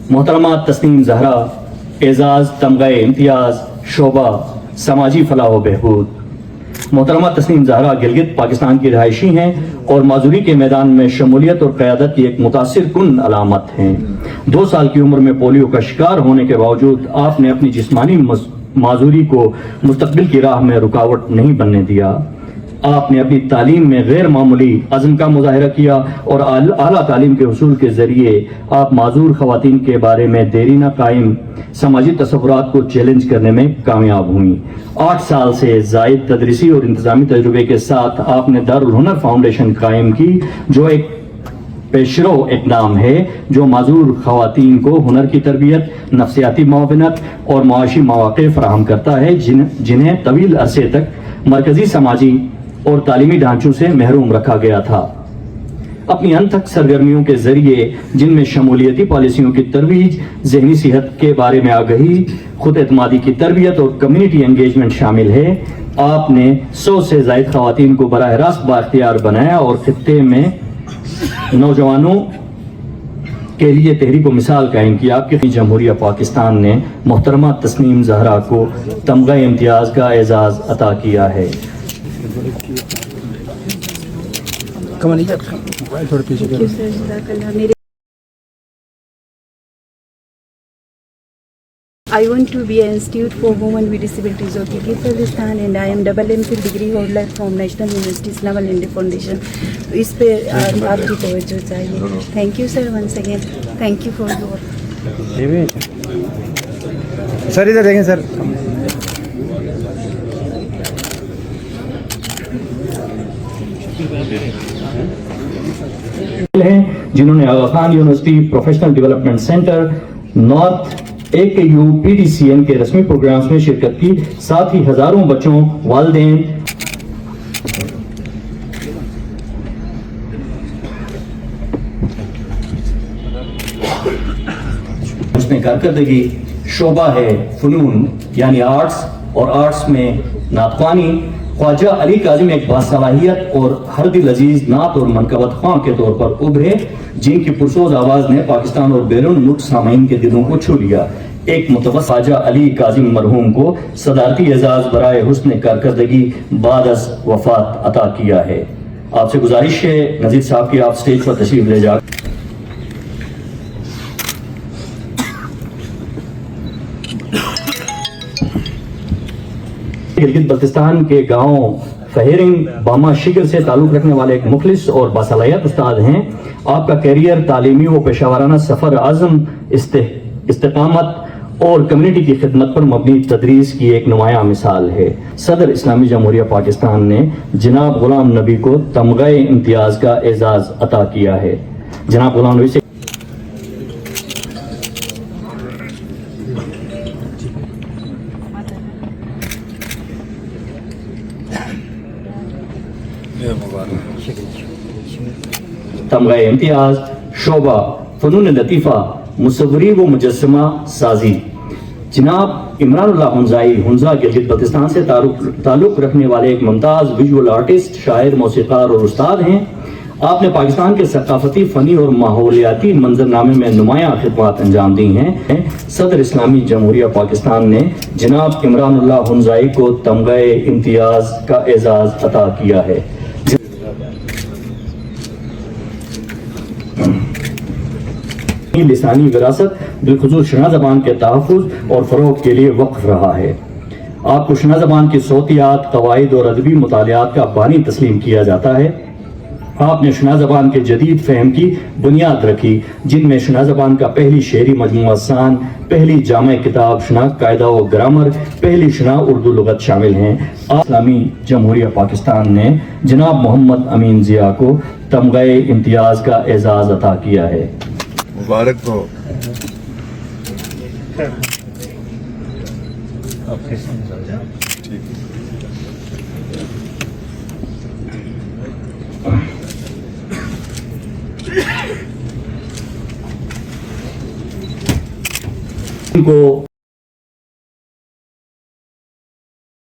محترمہ تسنیم زہرا اعزاز تمغہ امتیاز شعبہ سماجی فلاح و بہبود۔ محترمہ تسنیم زہرا گلگت پاکستان کی رہائشی ہیں اور معذوری کے میدان میں شمولیت اور قیادت کی ایک متاثر کن علامت ہیں۔ 2 سال کی عمر میں پولیو کا شکار ہونے کے باوجود آپ نے اپنی جسمانی معذوری کو مستقبل کی راہ میں رکاوٹ نہیں بننے دیا۔ آپ نے اپنی تعلیم میں غیر معمولی عزم کا مظاہرہ کیا اور اعلیٰ تعلیم کے حصول کے ذریعے آپ معذور خواتین کے بارے میں دیرینہ قائم سماجی تصورات کو چیلنج کرنے میں کامیاب ہوئیں۔ 8 سال سے زائد تدریسی اور انتظامی تجربے کے ساتھ آپ نے دارالہنر فاؤنڈیشن قائم کی، جو ایک پیشرو اقدام ہے جو معذور خواتین کو ہنر کی تربیت، نفسیاتی معاونت اور معاشی مواقع فراہم کرتا ہے جنہیں طویل عرصے تک مرکزی سماجی اور تعلیمی ڈھانچوں سے محروم رکھا گیا تھا۔ اپنی انتھک سرگرمیوں کے ذریعے جن میں شمولیتی پالیسیوں کی ترویج، ذہنی صحت کے بارے میں آگہی، خود اعتمادی کی تربیت اور کمیونٹی انگیجمنٹ شامل ہے، آپ نے 100 سے زائد خواتین کو براہ راست بااختیار بنایا اور خطے میں نوجوانوں کے لیے تحریک و مثال قائم کیا۔ آپ کی جمہوریہ پاکستان نے محترمہ تسنیم زہرا کو تمغہ امتیاز کا اعزاز عطا کیا ہے۔ I want to be an Institute for Women with Disabilities of Gilgit Baltistan and I am double MPhil degree holder from National University Islam India Foundation. اس پہ آپ کی توجہ چاہیے۔ Thank you sir once again, thank you for your. Sir ادھر دیکھیں sir. ہیں جنہوں نے Aga Khan university professional development centre north AKU PDCN کے رسمی پروگرامز میں شرکت کی، ساتھ ہی ہزاروں بچوں، والدین اس میں کارکردگی شعبہ ہے فنون یعنی آرٹس، اور آرٹس میں نعت خوانی۔ خواجہ علی کاظم ایک باصلاحیت اور ہر دل عزیز نعت اور منقبت خواں کے طور پر ابھرے، جن کی پرسوز آواز نے پاکستان اور بیرون ملک سامعین کے دلوں کو چھو لیا۔ ایک متوسط خواجہ علی کاظم مرحوم کو صدارتی اعزاز برائے حسن کارکردگی بعد از وفات عطا کیا ہے۔ آپ سے گزارش ہے نذیر صاحب کی آپ سٹیج پر تشریف لے جا۔ گلگت بلتستان کے گاؤں فہرنگ باما شکل سے تعلق رکھنے والے ایک مخلص اور باصلاحیت استاد ہیں۔ آپ کا کیریئر تعلیمی و پیشہ ورانہ سفر عزم، استقامت اور کمیونٹی کی خدمت پر مبنی تدریس کی ایک نمایاں مثال ہے۔ صدر اسلامی جمہوریہ پاکستان نے جناب غلام نبی کو تمغہ امتیاز کا اعزاز عطا کیا ہے۔ جناب غلام نبی سے تمغہ امتیاز شعبہ فنون لطیفہ مصوری و مجسمہ سازی۔ جناب عمران اللہ ہنزائی ہنزا گلگت بلتستان سے تعلق رکھنے والے ایک ممتاز ویژول آرٹسٹ، شاعر، موسیقار اور استاد ہیں۔ آپ نے پاکستان کے ثقافتی، فنی اور ماحولیاتی منظرنامے میں نمایاں خدمات انجام دی ہیں۔ صدر اسلامی جمہوریہ پاکستان نے جناب عمران اللہ ہنزائی کو تمغہ امتیاز کا اعزاز عطا کیا ہے۔ لسانی وراثت بالخصوص شناہ زبان کے تحفظ اور فروغ کے لیے وقف رہا ہے۔ آپ کو شناہ زبان کی صوتیات، قواعد اور ادبی مطالعات کا بانی تسلیم کیا جاتا ہے۔ آپ نے شناہ زبان کے جدید فہم کی بنیاد رکھی، جن میں شناہ زبان کا پہلی شعری مجموعہ سان، پہلی جامع کتاب شناہ قاعدہ و گرامر، پہلی شناہ اردو لغت شامل ہیں۔ اسلامی جمہوریہ پاکستان نے جناب محمد امین ضیاء کو تمغہ امتیاز کا اعزاز عطا کیا ہے۔ مبارک ہو۔ کو